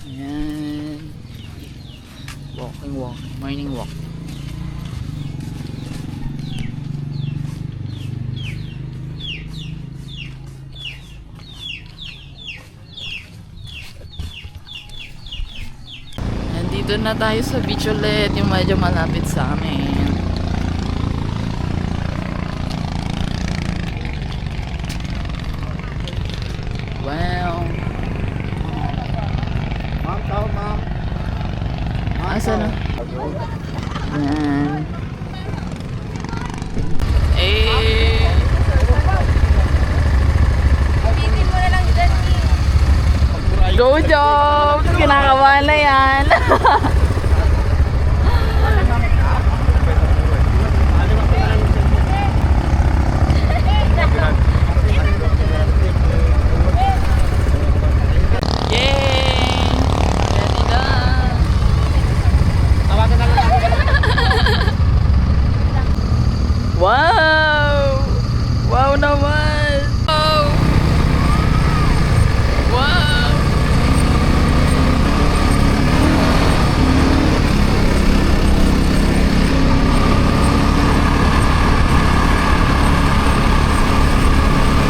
Ayan. Walk. Morning walk. Nandito na tayo sa beach ulit, yung medyo malapit sa amin. Wow. Ma'am, tao, ma'am. Asa na? Yan. Eh. Pitin mo na lang dyan, Go job! Kinakabahan na yan. Wow! Wow naman! Wow! Wow!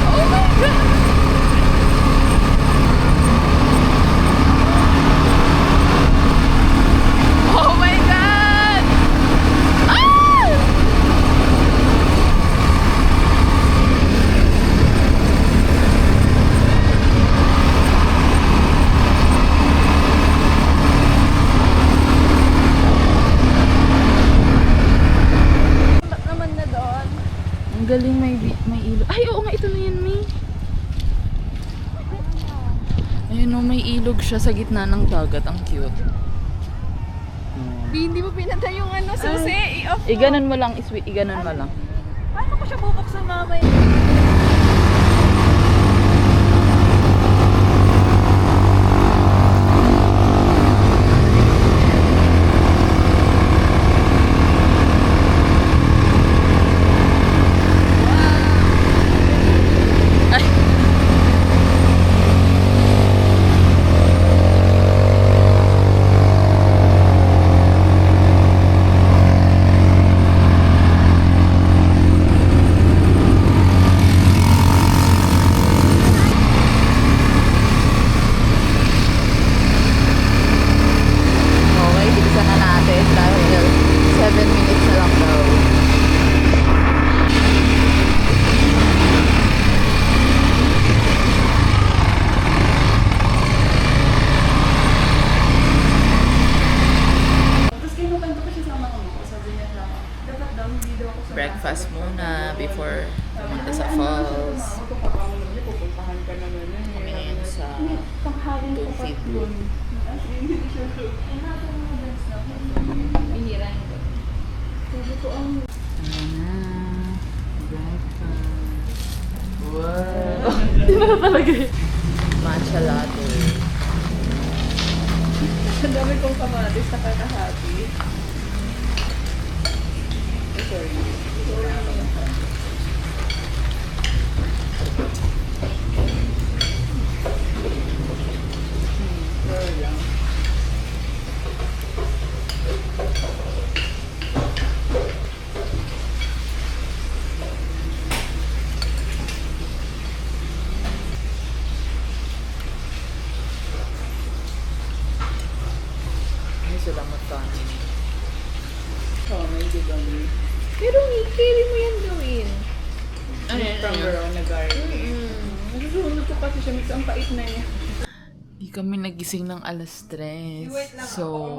Oh my God! Oh my God! Ah! Ba't naman na doon? Ang galing, may ilog. Ay, oo nga, ito na yan, May. Ayun o, may ilog siya sa gitna ng dagat. Ang cute. Hindi mo pinatay yung ano, susi. I-off mo. Iganon mo lang, iganon mo lang. Paano ko siya bubuksan mamaya? Ay! Okay, bilisan na natin dahil 7 minutes na lang daw. Tapos kinukwento ko siya sa mga mo. Sabi niya sa akin, dapat daw hindi daw ako sa Breakfast muna before pumunta sa falls. pupuntahan ka naman eh. Kami ngayon sa Pangharing ko pa Tufid. yun. As in, hindi siya Bihira nito. Sabi ko ang Ayan na. Breakfast. Wow! Hindi na talaga eh. Matcha latte. ang dami kong kamatis na kakahati. Sorry. Sorry lang. Ay, salamat ka. Oh, may gagawin. Pero carry mo yan gawin. Ano yan? From your own garden. Nasusunod ko kasi siya. Mix ang pait na niya. Di kami nagising ng alas 3. So,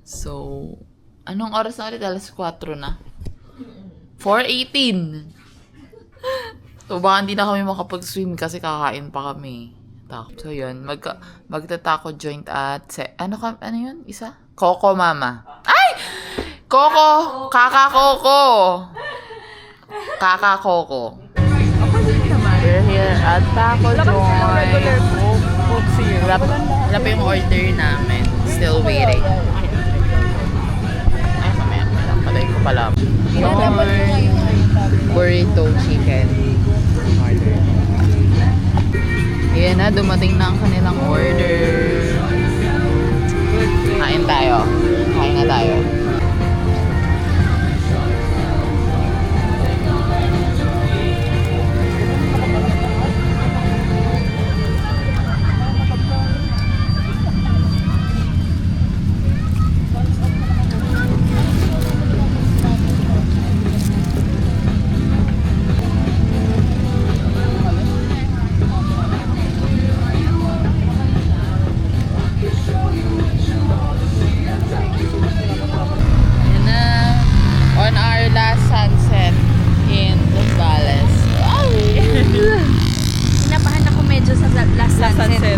so, anong oras na ulit? Alas 4 na. 4:18. So, baka hindi na kami makapag-swim kasi kakain pa kami. So, yun. Magta-taco joint at... ano yun? Isa? Coco Mama. Ay! Coco! Kaka-Coco! Kaka-Coco. We're here at Taco Joint. Wala pa yung order namin. Still waiting. Ay, mamaya. Palay ko pala. Corn, burrito, chicken. Order. Ayan na, dumating na ang kanilang order.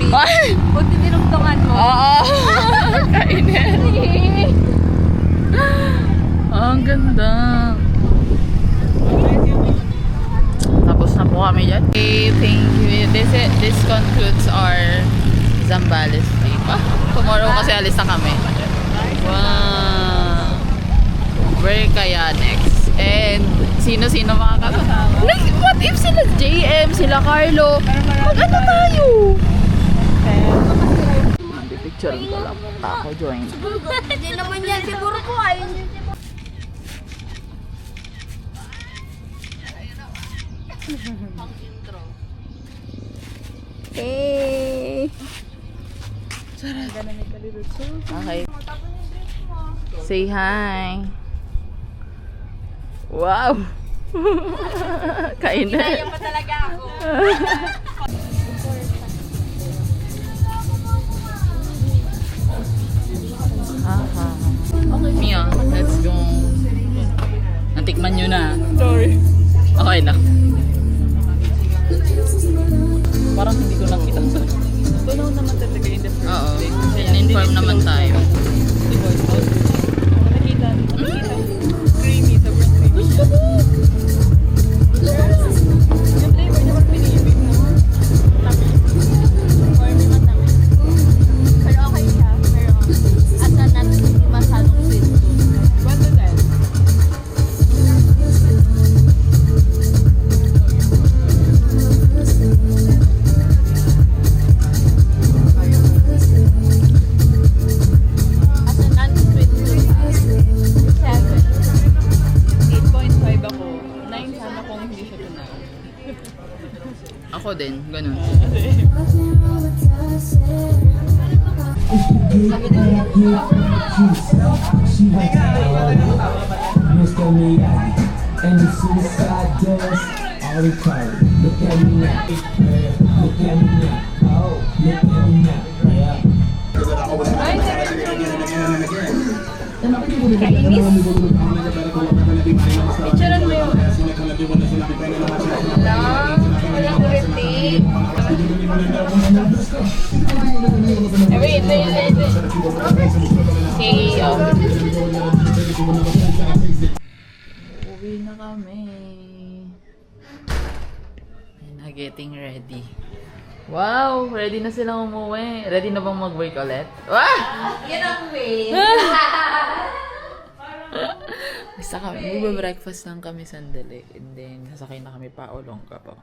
Ay! Buti dinugtungan mo. Oo! Kainin! Ang ganda! Tapos na po kami dyan. Okay, thank you. This concludes our Zambales trip. Tomorrow kasi alis na kami. Wow! Where kaya next? And sino-sino mga kasama? Like, what if sila JM, sila Carlo? Mag-ano tayo? Picture ko lang. Ako join. Hindi naman yan. Siguro ko ayun yun. Hey! Okay. Say hi. Wow! Kain na. Kaya pa talaga ako. Okay, Mia, let's go. Natikman nyo na. Sorry. Okay na. Parang hindi ko nakita sa... Tunaw naman talaga in the first Oo. place. In-inform naman tayo. Nakita. Creamy. Sobrang creamy niya. Yung flavor niya parang pinibig mo. Or may matamis. Pero okay siya. Pero as a nut, hindi masyadong sweet. One to 10. As a non-sweet tooth, 7. 8.5 ako. 9 sana kung hindi siya tunaw. Ako din, ganun. Mr. Miyagi and the suicide doors are retired. Look at me now, look at me now, oh, look at me now, yeah. Picturean mo yun. Walang birthday. Wait. Sige, uwi na kami. Getting ready. Wow! Ready na silang umuwi. Ready na bang mag-work ulit? Wah! Yan ang way. Basta kami, mag-breakfast lang kami sandali. And then, sasakay na kami pa Olongga pa.